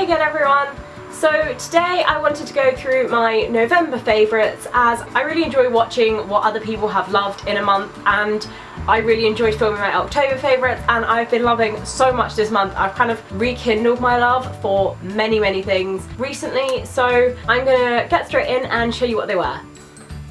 again everyone! So today I wanted to go through my November favourites, as I really enjoy watching what other people have loved in a month, and I really enjoyed filming my October favourites, and I've been loving so much this month. I've kind of rekindled my love for many things recently, so I'm gonna get straight in and show you what they were.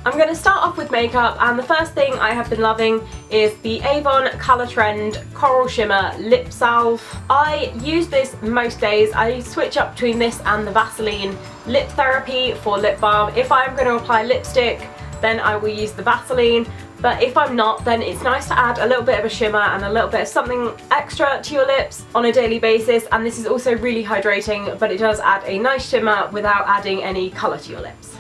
I'm going to start off with makeup, and the first thing I have been loving is the Avon Colour Trend Coral Shimmer Lip Salve. I use this most days. I switch up between this and the Vaseline Lip Therapy for lip balm. If I'm going to apply lipstick, then I will use the Vaseline, but if I'm not, then it's nice to add a little bit of a shimmer and a little bit of something extra to your lips on a daily basis. And this is also really hydrating, but it does add a nice shimmer without adding any colour to your lips.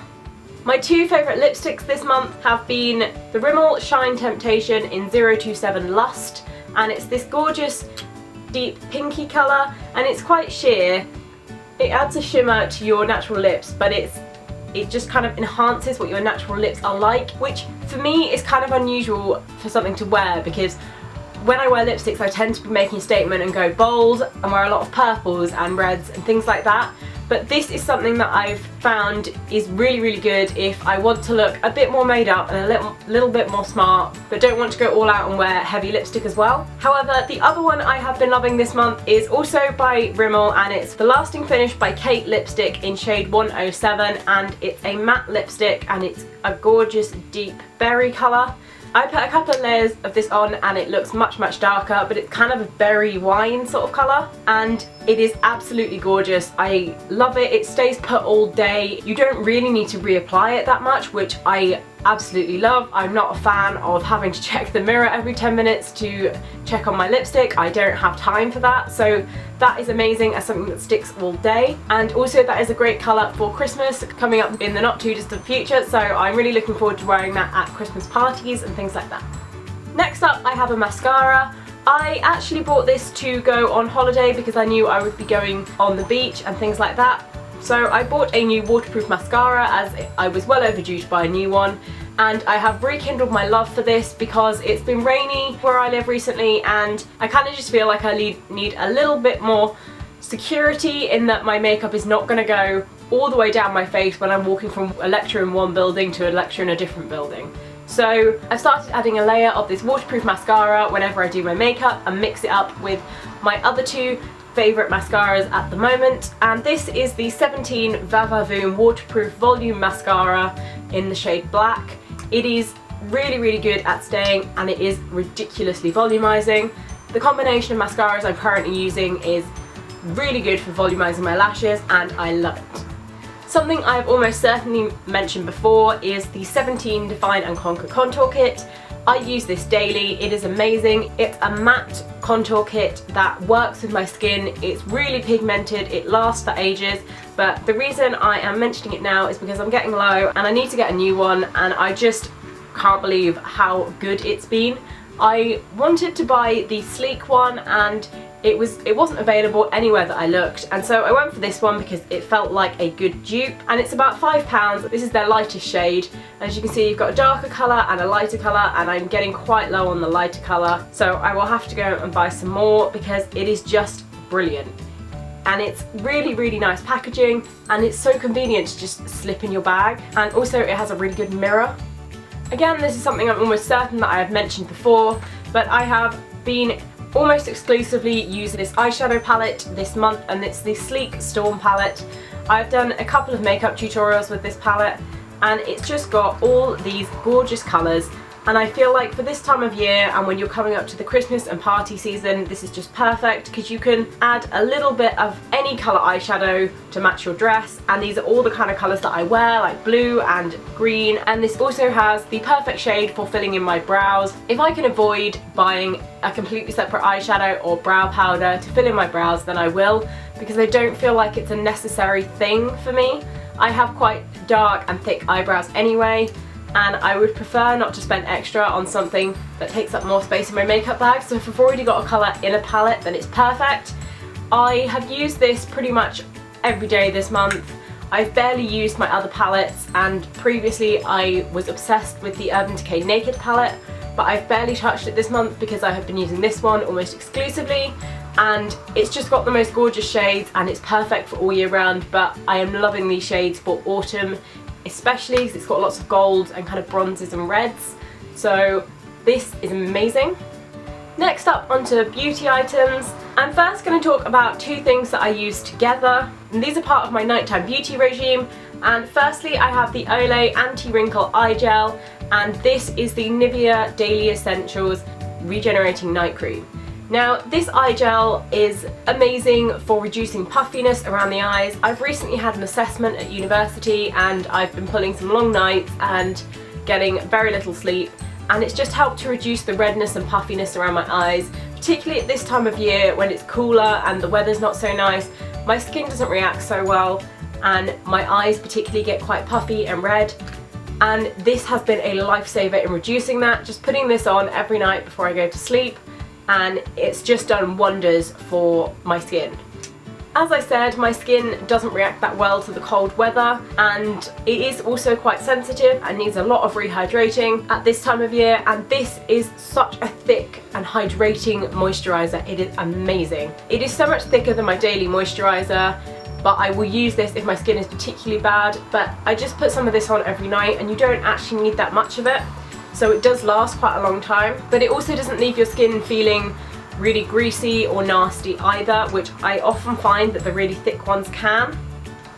My two favourite lipsticks this month have been the Rimmel Shine Temptation in 027 Lust, and it's this gorgeous deep pinky colour, and it's quite sheer. It adds a shimmer to your natural lips, but it just kind of enhances what your natural lips are like, which for me is kind of unusual for something to wear, because when I wear lipsticks I tend to be making a statement and go bold and wear a lot of purples and reds and things like that. But this is something that I've found is really good if I want to look a bit more made up and a little bit more smart, but don't want to go all out and wear heavy lipstick as well. However, the other one I have been loving this month is also by Rimmel, and it's the Lasting Finish by Kate lipstick in shade 107, and it's a matte lipstick and it's a gorgeous deep berry colour. I put a couple of layers of this on and it looks much darker, but it's kind of a berry wine sort of colour, and it is absolutely gorgeous. I love it. It stays put all day. You don't really need to reapply it that much, which I absolutely love. I'm not a fan of having to check the mirror every 10 minutes to check on my lipstick. I don't have time for that, so that is amazing as something that sticks all day. And also that is a great colour for Christmas coming up in the not too distant future, so I'm really looking forward to wearing that at Christmas parties and things like that. Next up I have a mascara. I actually bought this to go on holiday because I knew I would be going on the beach and things like that. So I bought a new waterproof mascara as I was well overdue to buy a new one, and I have rekindled my love for this because it's been rainy where I live recently, and I kind of just feel like I need a little bit more security in that my makeup is not going to go all the way down my face when I'm walking from a lecture in one building to a lecture in a different building. So I've started adding a layer of this waterproof mascara whenever I do my makeup and mix it up with my other two favourite mascaras at the moment, and this is the 17 Vavavoom Waterproof Volume Mascara in the shade Black. It is really good at staying, and it is ridiculously volumizing. The combination of mascaras I'm currently using is really good for volumizing my lashes, and I love it. Something I've almost certainly mentioned before is the 17 Define and Conquer Contour Kit. I use this daily. It is amazing. It's a matte contour kit that works with my skin. It's really pigmented, it lasts for ages, but the reason I am mentioning it now is because I'm getting low and I need to get a new one, and I just can't believe how good it's been. I wanted to buy the sleek one and it wasn't available anywhere that I looked, and so I went for this one because it felt like a good dupe, and it's about £5. This is their lightest shade. As you can see, you've got a darker colour and a lighter colour, and I'm getting quite low on the lighter colour, so I will have to go and buy some more because it is just brilliant. And it's really nice packaging, and it's so convenient to just slip in your bag, and also it has a really good mirror. Again, this is something I'm almost certain that I have mentioned before, but I have been almost exclusively using this eyeshadow palette this month, and it's the Sleek Storm palette. I've done a couple of makeup tutorials with this palette, and it's just got all these gorgeous colours, and I feel like for this time of year and when you're coming up to the Christmas and party season, this is just perfect because you can add a little bit of any colour eyeshadow to match your dress, and these are all the kind of colours that I wear, like blue and green, and this also has the perfect shade for filling in my brows. If I can avoid buying a completely separate eyeshadow or brow powder to fill in my brows, then I will, because I don't feel like it's a necessary thing for me. I have quite dark and thick eyebrows anyway, and I would prefer not to spend extra on something that takes up more space in my makeup bag, so if I've already got a colour in a palette, then it's perfect. I have used this pretty much every day this month. I've barely used my other palettes, and previously I was obsessed with the Urban Decay Naked palette, but I've barely touched it this month because I have been using this one almost exclusively, and it's just got the most gorgeous shades and it's perfect for all year round, but I am loving these shades for autumn especially because it's got lots of golds and kind of bronzes and reds, so this is amazing. Next up, onto beauty items. I'm first going to talk about two things that I use together, and these are part of my nighttime beauty regime. And firstly, I have the Olay Anti-Wrinkle Eye Gel, and this is the Nivea Daily Essentials Regenerating Night Cream. Now, this eye gel is amazing for reducing puffiness around the eyes. I've recently had an assessment at university and I've been pulling some long nights and getting very little sleep, and it's just helped to reduce the redness and puffiness around my eyes, particularly at this time of year when it's cooler and the weather's not so nice. My skin doesn't react so well and my eyes particularly get quite puffy and red, and this has been a lifesaver in reducing that. Just putting this on every night before I go to sleep, and it's just done wonders for my skin. As I said, my skin doesn't react that well to the cold weather, and it is also quite sensitive and needs a lot of rehydrating at this time of year, and this is such a thick and hydrating moisturiser. It is amazing. It is so much thicker than my daily moisturiser, but I will use this if my skin is particularly bad, but I just put some of this on every night and you don't actually need that much of it, so it does last quite a long time, but it also doesn't leave your skin feeling really greasy or nasty either, which I often find that the really thick ones can.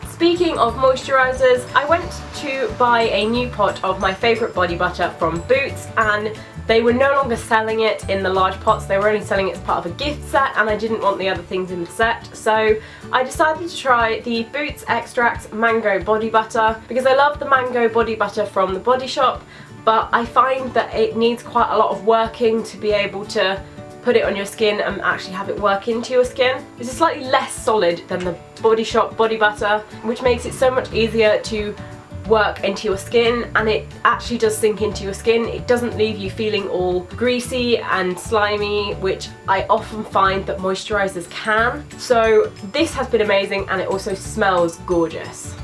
Speaking of moisturisers, I went to buy a new pot of my favourite body butter from Boots, and they were no longer selling it in the large pots. They were only selling it as part of a gift set, and I didn't want the other things in the set, so I decided to try the Boots Extracts Mango Body Butter because I love the mango body butter from the Body Shop, but I find that it needs quite a lot of working to be able to put it on your skin and actually have it work into your skin. It's slightly less solid than the Body Shop body butter, which makes it so much easier to work into your skin, and it actually does sink into your skin. It doesn't leave you feeling all greasy and slimy, which I often find that moisturisers can. So this has been amazing, and it also smells gorgeous.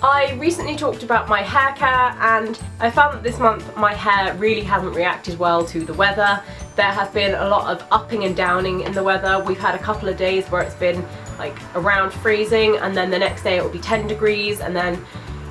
I recently talked about my hair care, and I found that this month my hair really hasn't reacted well to the weather. There has been a lot of upping and downing in the weather. We've had a couple of days where it's been like around freezing, and then the next day it will be 10 degrees, and then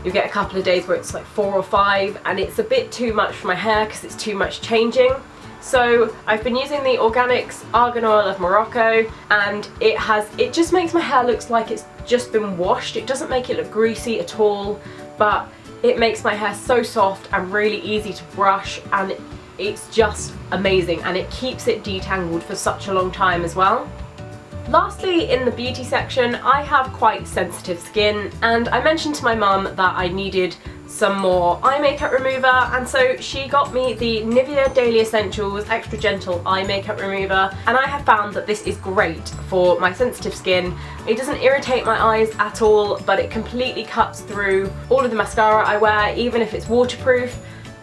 you get a couple of days where it's like 4 or 5, and it's a bit too much for my hair because it's too much changing. So I've been using the Organics Argan Oil of Morocco, and it just makes my hair look like it's just been washed. It doesn't make it look greasy at all, but it makes my hair so soft and really easy to brush, and it's just amazing, and it keeps it detangled for such a long time as well. Lastly, in the beauty section, I have quite sensitive skin, and I mentioned to my mum that I needed some more eye makeup remover, and so she got me the Nivea Daily Essentials Extra Gentle Eye Makeup Remover, and I have found that this is great for my sensitive skin. It doesn't irritate my eyes at all, but it completely cuts through all of the mascara I wear, even if it's waterproof,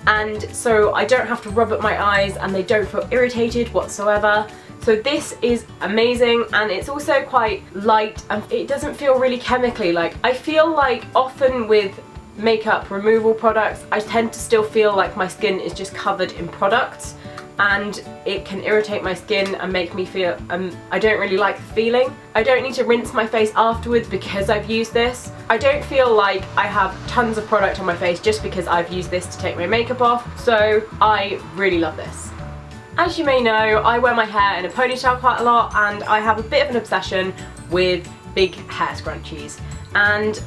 and so I don't have to rub at my eyes and they don't feel irritated whatsoever. So this is amazing, and it's also quite light and it doesn't feel really chemically. Like, I feel like often with makeup removal products I tend to still feel like my skin is just covered in products, and it can irritate my skin and make me feel I don't really like the feeling. I don't need to rinse my face afterwards because I've used this. I don't feel like I have tons of product on my face just because I've used this to take my makeup off, so I really love this. As you may know, I wear my hair in a ponytail quite a lot, and I have a bit of an obsession with big hair scrunchies, and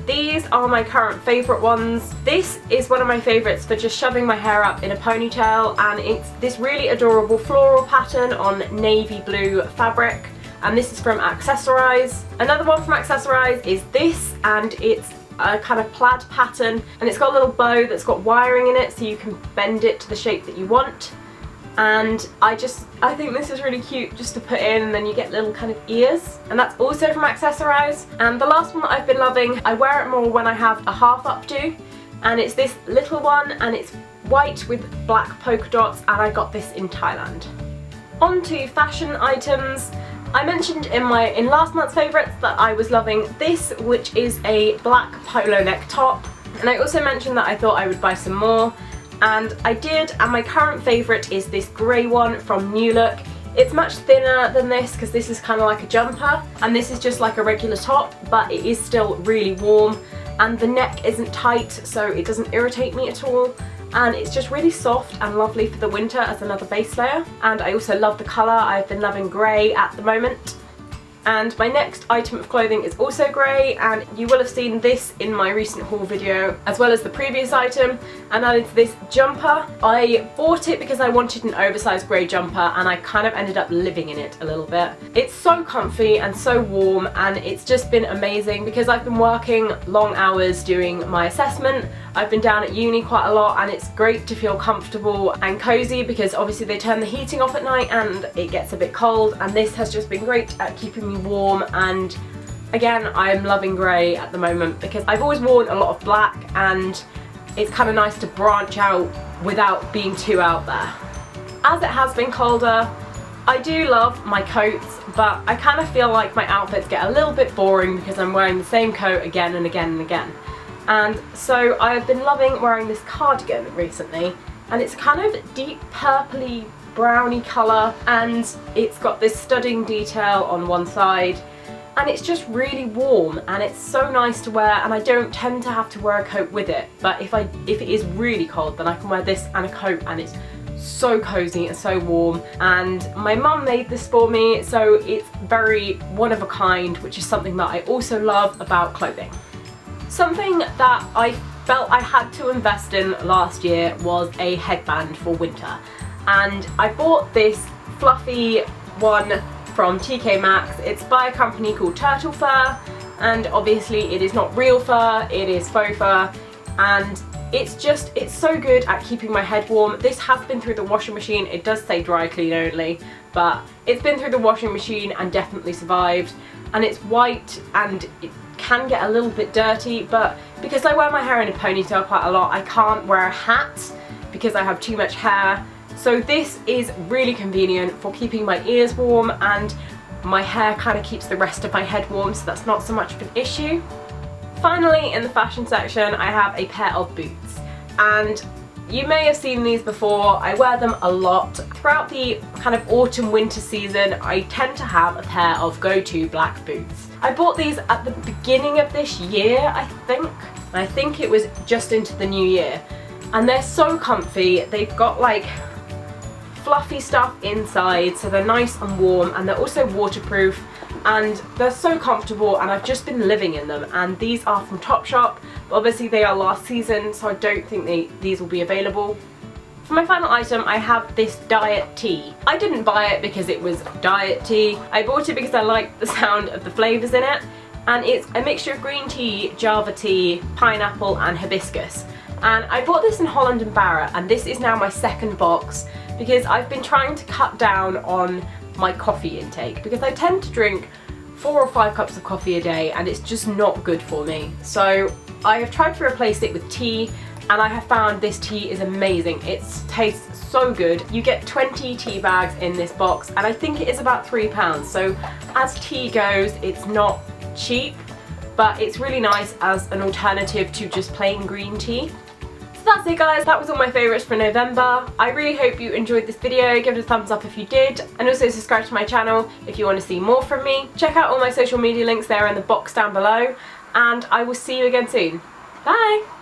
these are my current favourite ones. This is one of my favourites for just shoving my hair up in a ponytail, and it's this really adorable floral pattern on navy blue fabric, and this is from Accessorize. Another one from Accessorize is this, and it's a kind of plaid pattern, and it's got a little bow that's got wiring in it so you can bend it to the shape that you want. And I think this is really cute just to put in, and then you get little kind of ears, and that's also from Accessorize. And the last one that I've been loving, I wear it more when I have a half updo, and it's this little one, and it's white with black polka dots, and I got this in Thailand. On to fashion items. I mentioned in last month's favourites that I was loving this, which is a black polo neck top, and I also mentioned that I thought I would buy some more. And I did, and my current favourite is this grey one from New Look. It's much thinner than this because this is kind of like a jumper, and this is just like a regular top, but it is still really warm, and the neck isn't tight so it doesn't irritate me at all, and it's just really soft and lovely for the winter as another base layer. And I also love the colour. I've been loving grey at the moment. And my next item of clothing is also grey, and you will have seen this in my recent haul video as well as the previous item, and that is this jumper. I bought it because I wanted an oversized grey jumper, and I kind of ended up living in it a little bit. It's so comfy and so warm, and it's just been amazing because I've been working long hours doing my assessment. I've been down at uni quite a lot, and it's great to feel comfortable and cozy because obviously they turn the heating off at night and it gets a bit cold, and this has just been great at keeping me warm. And again, I'm loving grey at the moment because I've always worn a lot of black, and it's kind of nice to branch out without being too out there. As it has been colder, I do love my coats, but I kind of feel like my outfits get a little bit boring because I'm wearing the same coat again and again and again. And so I've been loving wearing this cardigan recently, and it's kind of deep purpley browny colour, and it's got this studding detail on one side, and it's just really warm and it's so nice to wear, and I don't tend to have to wear a coat with it, but if it is really cold then I can wear this and a coat, and it's so cozy and so warm. And my mum made this for me, so it's very one of a kind, which is something that I also love about clothing. Something that I felt I had to invest in last year was a headband for winter, and I bought this fluffy one from TK Maxx. It's by a company called Turtle Fur, and obviously it is not real fur, it is faux fur, and it's so good at keeping my head warm. This has been through the washing machine. It does say dry clean only, but it's been through the washing machine and definitely survived. And it's white, and it can get a little bit dirty, but because I wear my hair in a ponytail quite a lot, I can't wear a hat because I have too much hair. So this is really convenient for keeping my ears warm, and my hair kind of keeps the rest of my head warm, so that's not so much of an issue. Finally, in the fashion section, I have a pair of boots, and you may have seen these before. I wear them a lot. Throughout the kind of autumn winter season, I tend to have a pair of go-to black boots. I bought these at the beginning of this year, I think it was just into the new year, and they're so comfy. They've got like fluffy stuff inside, so they're nice and warm, and they're also waterproof, and they're so comfortable, and I've just been living in them. And these are from Topshop, but obviously they are last season, so I don't think these will be available. For my final item, I have this diet tea. I didn't buy it because it was diet tea. I bought it because I liked the sound of the flavours in it, and it's a mixture of green tea, Java tea, pineapple and hibiscus. And I bought this in Holland & Barrett, and this is now my second box because I've been trying to cut down on my coffee intake because I tend to drink 4 or 5 cups of coffee a day, and it's just not good for me. So I have tried to replace it with tea, and I have found this tea is amazing. It tastes so good. You get 20 tea bags in this box, and I think it is about £3. So as tea goes, it's not cheap, but it's really nice as an alternative to just plain green tea. So that's it guys, that was all my favourites for November. I really hope you enjoyed this video. Give it a thumbs up if you did, and also subscribe to my channel if you want to see more from me. Check out all my social media links there in the box down below, and I will see you again soon. Bye!